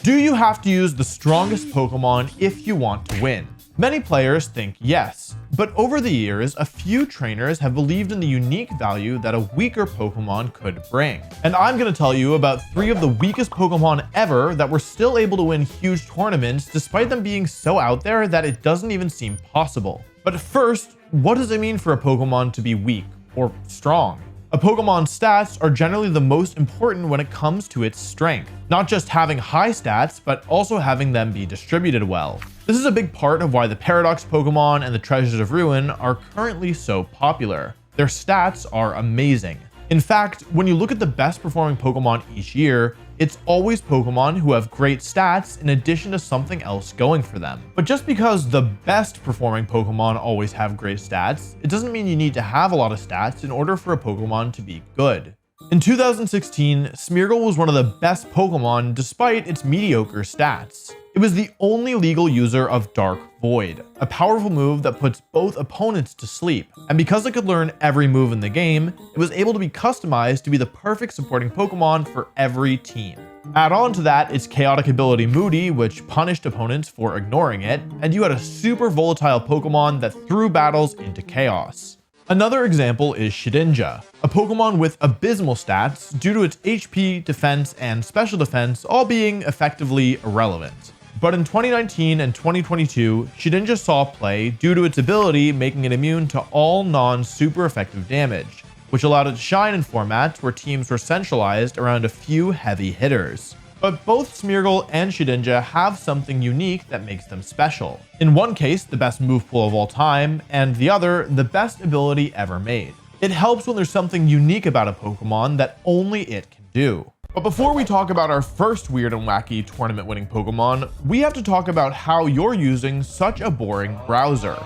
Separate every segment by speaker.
Speaker 1: Do you have to use the strongest Pokemon if you want to win? Many players think yes, but over the years, a few trainers have believed in the unique value that a weaker Pokemon could bring. And I'm going to tell you about 3 of the weakest Pokemon ever that were still able to win huge tournaments despite them being so out there that it doesn't even seem possible. But first, what does it mean for a Pokemon to be weak or strong? A Pokemon's stats are generally the most important when it comes to its strength. Not just having high stats, but also having them be distributed well. This is a big part of why the Paradox Pokemon and the Treasures of Ruin are currently so popular. Their stats are amazing. In fact, when you look at the best performing Pokemon each year, it's always Pokemon who have great stats in addition to something else going for them. But just because the best performing Pokemon always have great stats, it doesn't mean you need to have a lot of stats in order for a Pokemon to be good. In 2016, Smeargle was one of the best Pokemon despite its mediocre stats. It was the only legal user of Dark Void, a powerful move that puts both opponents to sleep. And because it could learn every move in the game, it was able to be customized to be the perfect supporting Pokemon for every team. Add on to that its chaotic ability Moody, which punished opponents for ignoring it, and you had a super volatile Pokemon that threw battles into chaos. Another example is Shedinja, a Pokemon with abysmal stats due to its HP, defense, and special defense all being effectively irrelevant. But in 2019 and 2022, Shedinja saw play due to its ability making it immune to all non-super effective damage, which allowed it to shine in formats where teams were centralized around a few heavy hitters. But both Smeargle and Shedinja have something unique that makes them special. In one case, the best move pool of all time, and the other, the best ability ever made. It helps when there's something unique about a Pokemon that only it can do. But before we talk about our first weird and wacky tournament winning Pokemon, we have to talk about how you're using such a boring browser.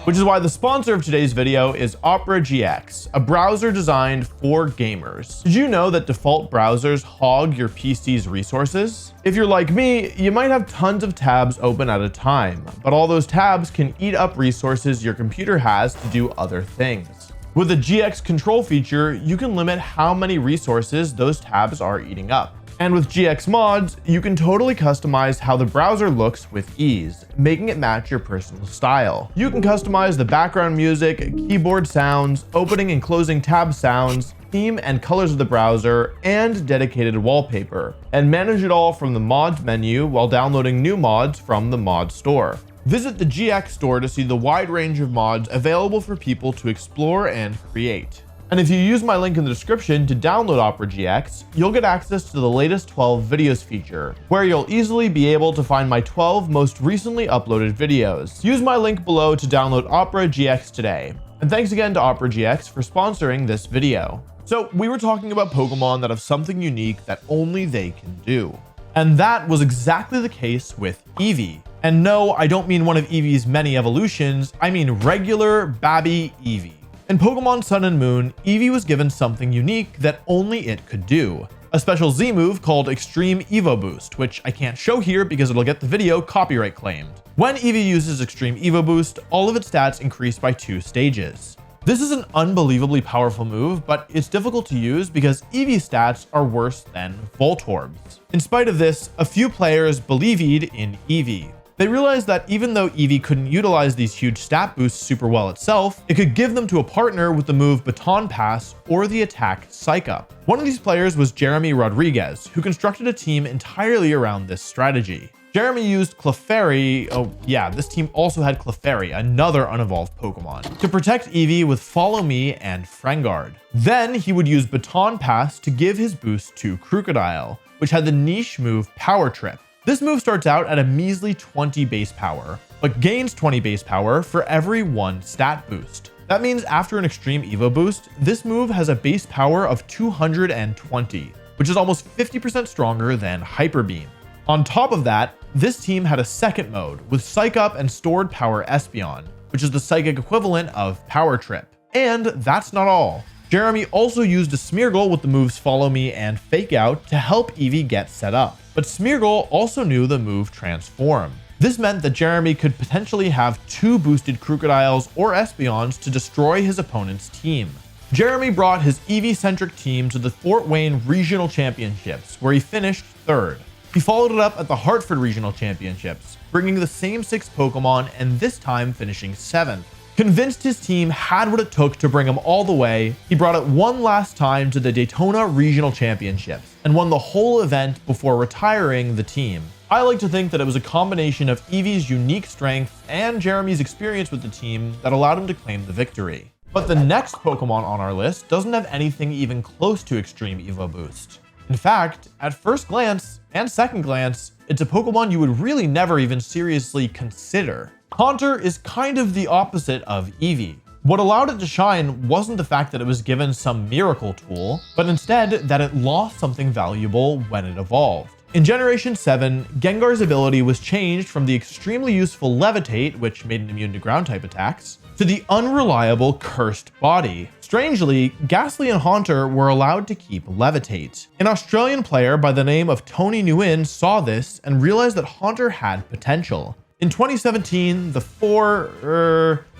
Speaker 1: Which is why the sponsor of today's video is Opera GX, a browser designed for gamers. Did you know that default browsers hog your PC's resources? If you're like me, you might have tons of tabs open at a time, but all those tabs can eat up resources your computer has to do other things. With the GX control feature, you can limit how many resources those tabs are eating up. And with GX mods, you can totally customize how the browser looks with ease, making it match your personal style. You can customize the background music, keyboard sounds, opening and closing tab sounds, theme and colors of the browser, and dedicated wallpaper, and manage it all from the mods menu while downloading new mods from the mod store. Visit the GX store to see the wide range of mods available for people to explore and create. And if you use my link in the description to download Opera GX, you'll get access to the latest 12 videos feature, where you'll easily be able to find my 12 most recently uploaded videos. Use my link below to download Opera GX today. And thanks again to Opera GX for sponsoring this video. So we were talking about Pokemon that have something unique that only they can do. And that was exactly the case with Eevee. And no, I don't mean one of Eevee's many evolutions, I mean regular Babby Eevee. In Pokemon Sun and Moon, Eevee was given something unique that only it could do. A special Z move called Extreme Evo Boost, which I can't show here because it'll get the video copyright claimed. When Eevee uses Extreme Evo Boost, all of its stats increase by 2 stages. This is an unbelievably powerful move, but it's difficult to use because Eevee's stats are worse than Voltorb's. In spite of this, a few players believed in Eevee. They realized that even though Eevee couldn't utilize these huge stat boosts super well itself, it could give them to a partner with the move Baton Pass or the attack Psych Up. One of these players was Jeremy Rodriguez, who constructed a team entirely around this strategy. Jeremy used Clefairy, oh yeah, this team also had Clefairy, another unevolved Pokemon, to protect Eevee with Follow Me and Frengard. Then he would use Baton Pass to give his boost to Crocodile, which had the niche move Power Trip. This move starts out at a measly 20 base power, but gains 20 base power for every 1 stat boost. That means after an Extreme Evo Boost, this move has a base power of 220, which is almost 50% stronger than Hyper Beam. On top of that, this team had a second mode with Psych Up and Stored Power Espeon, which is the psychic equivalent of Power Trip. And that's not all. Jeremy also used a Smeargle with the moves Follow Me and Fake Out to help Eevee get set up. But Smeargle also knew the move Transform. This meant that Jeremy could potentially have 2 boosted Crocodiles or Espeons to destroy his opponent's team. Jeremy brought his Eevee-centric team to the Fort Wayne Regional Championships, where he finished 3rd. He followed it up at the Hartford Regional Championships, bringing the same 6 Pokemon and this time finishing 7th. Convinced his team had what it took to bring him all the way, he brought it one last time to the Daytona Regional Championships and won the whole event before retiring the team. I like to think that it was a combination of Eevee's unique strength and Jeremy's experience with the team that allowed him to claim the victory. But the next Pokemon on our list doesn't have anything even close to Extreme Evo Boost. In fact, at first glance and second glance, it's a Pokemon you would really never even seriously consider. Haunter is kind of the opposite of Eevee. What allowed it to shine wasn't the fact that it was given some miracle tool, but instead that it lost something valuable when it evolved. In Generation 7, Gengar's ability was changed from the extremely useful Levitate, which made it immune to ground-type attacks, to the unreliable Cursed Body. Strangely, Ghastly and Haunter were allowed to keep Levitate. An Australian player by the name of Tony Nguyen saw this and realized that Haunter had potential. In 2017, the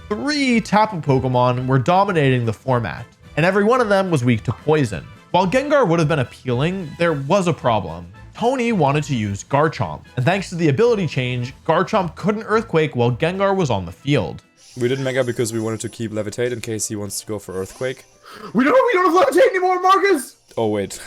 Speaker 1: three Tapu Pokemon were dominating the format, and every one of them was weak to poison. While Gengar would have been appealing, there was a problem. Tony wanted to use Garchomp, and thanks to the ability change, Garchomp couldn't Earthquake while Gengar was on the field.
Speaker 2: We did Mega because we wanted to keep Levitate in case he wants to go for Earthquake.
Speaker 3: We don't have Levitate anymore, Marcus!
Speaker 2: Oh wait.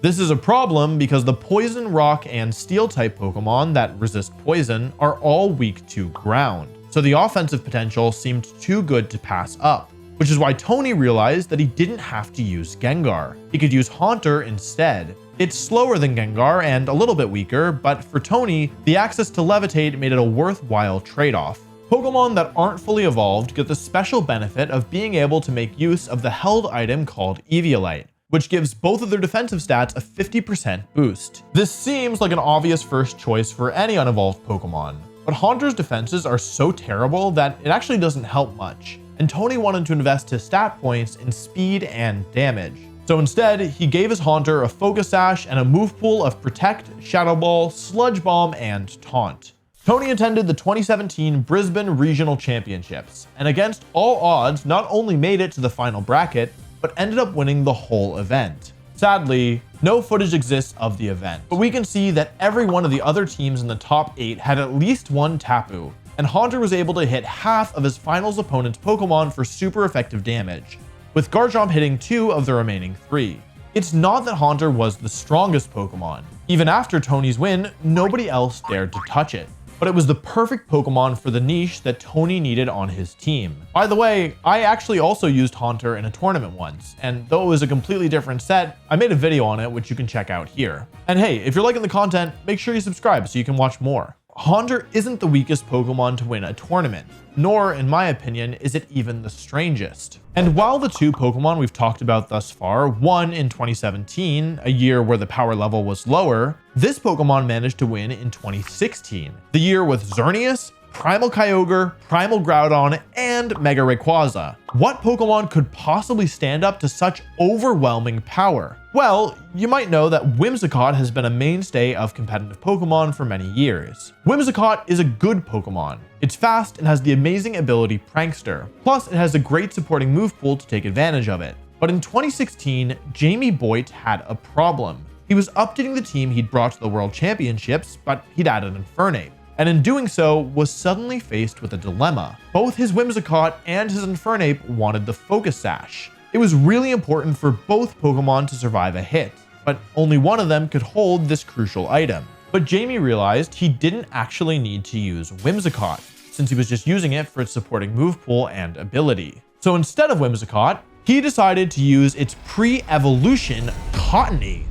Speaker 1: This is a problem because the Poison, Rock, and Steel type Pokemon that resist poison are all weak to ground, so the offensive potential seemed too good to pass up, which is why Tony realized that he didn't have to use Gengar. He could use Haunter instead. It's slower than Gengar and a little bit weaker, but for Tony, the access to Levitate made it a worthwhile trade-off. Pokemon that aren't fully evolved get the special benefit of being able to make use of the held item called Eviolite, which gives both of their defensive stats a 50% boost. This seems like an obvious first choice for any unevolved Pokemon, but Haunter's defenses are so terrible that it actually doesn't help much, and Tony wanted to invest his stat points in speed and damage. So instead, he gave his Haunter a Focus Sash and a move pool of Protect, Shadow Ball, Sludge Bomb, and Taunt. Tony attended the 2017 Brisbane Regional Championships, and against all odds not only made it to the final bracket, but ended up winning the whole event. Sadly, no footage exists of the event, but we can see that every one of the other teams in the top 8 had at least one Tapu, and Haunter was able to hit half of his finals opponent's Pokemon for super effective damage, with Garchomp hitting 2 of the remaining 3. It's not that Haunter was the strongest Pokemon. Even after Tony's win, nobody else dared to touch it. But it was the perfect Pokemon for the niche that Tony needed on his team. By the way, I actually also used Haunter in a tournament once, and though it was a completely different set, I made a video on it which you can check out here. And hey, if you're liking the content, make sure you subscribe so you can watch more. Haunter isn't the weakest Pokemon to win a tournament, nor, in my opinion, is it even the strangest. And while the two Pokemon we've talked about thus far won in 2017, a year where the power level was lower, this Pokemon managed to win in 2016, the year with Xerneas, Primal Kyogre, Primal Groudon, and Mega Rayquaza. What Pokemon could possibly stand up to such overwhelming power? Well, you might know that Whimsicott has been a mainstay of competitive Pokemon for many years. Whimsicott is a good Pokemon. It's fast and has the amazing ability Prankster. Plus, it has a great supporting move pool to take advantage of it. But in 2016, Jamie Boyd had a problem. He was updating the team he'd brought to the World Championships, but he'd added Infernape, and in doing so was suddenly faced with a dilemma. Both his Whimsicott and his Infernape wanted the Focus Sash. It was really important for both Pokemon to survive a hit, but only one of them could hold this crucial item. But Jamie realized he didn't actually need to use Whimsicott, since he was just using it for its supporting move pool and ability. So instead of Whimsicott, he decided to use its pre-evolution Cottony.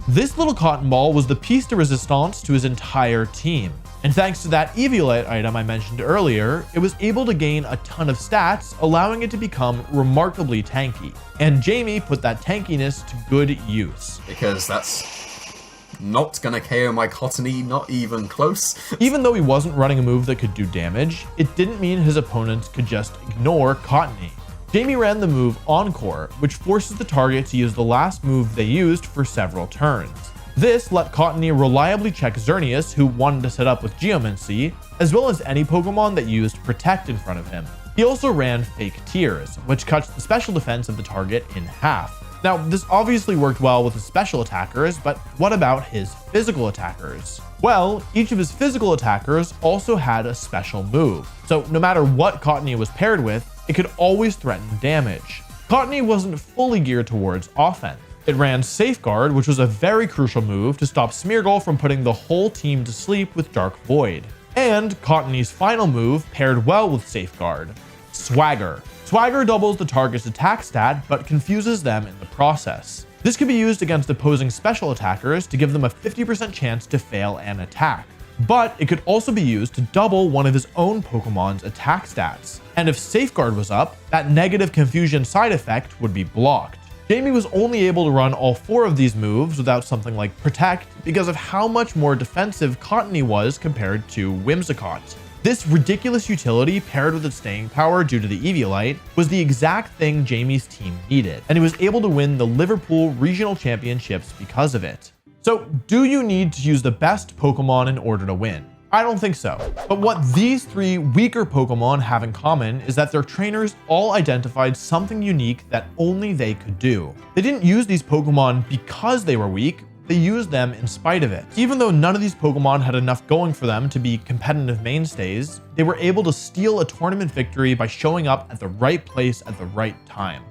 Speaker 1: This little cotton ball was the piece de resistance to his entire team. And thanks to that Eviolite item I mentioned earlier, it was able to gain a ton of stats, allowing it to become remarkably tanky. And Jamie put that tankiness to good use.
Speaker 3: Because that's not gonna KO my Cottony, not even close.
Speaker 1: Even though he wasn't running a move that could do damage, it didn't mean his opponents could just ignore Cottony. Jamie ran the move Encore, which forces the target to use the last move they used for several turns. This let Cottony reliably check Xerneas, who wanted to set up with Geomancy, as well as any Pokemon that used Protect in front of him. He also ran Fake Tears, which cuts the special defense of the target in half. Now, this obviously worked well with his special attackers, but what about his physical attackers? Well, each of his physical attackers also had a special move, so no matter what Cottony was paired with, it could always threaten damage. Cottony wasn't fully geared towards offense. It ran Safeguard, which was a very crucial move to stop Smeargle from putting the whole team to sleep with Dark Void. And Cottony's final move paired well with Safeguard, Swagger. Swagger doubles the target's attack stat, but confuses them in the process. This can be used against opposing special attackers to give them a 50% chance to fail an attack. But it could also be used to double one of his own Pokemon's attack stats. And if Safeguard was up, that negative confusion side effect would be blocked. Jamie was only able to run all 4 of these moves without something like Protect because of how much more defensive Cottony was compared to Whimsicott. This ridiculous utility paired with its staying power due to the Eviolite was the exact thing Jamie's team needed, and he was able to win the Liverpool Regional Championships because of it. So, do you need to use the best Pokemon in order to win? I don't think so. But what these 3 weaker Pokemon have in common is that their trainers all identified something unique that only they could do. They didn't use these Pokemon because they were weak, they used them in spite of it. Even though none of these Pokemon had enough going for them to be competitive mainstays, they were able to steal a tournament victory by showing up at the right place at the right time.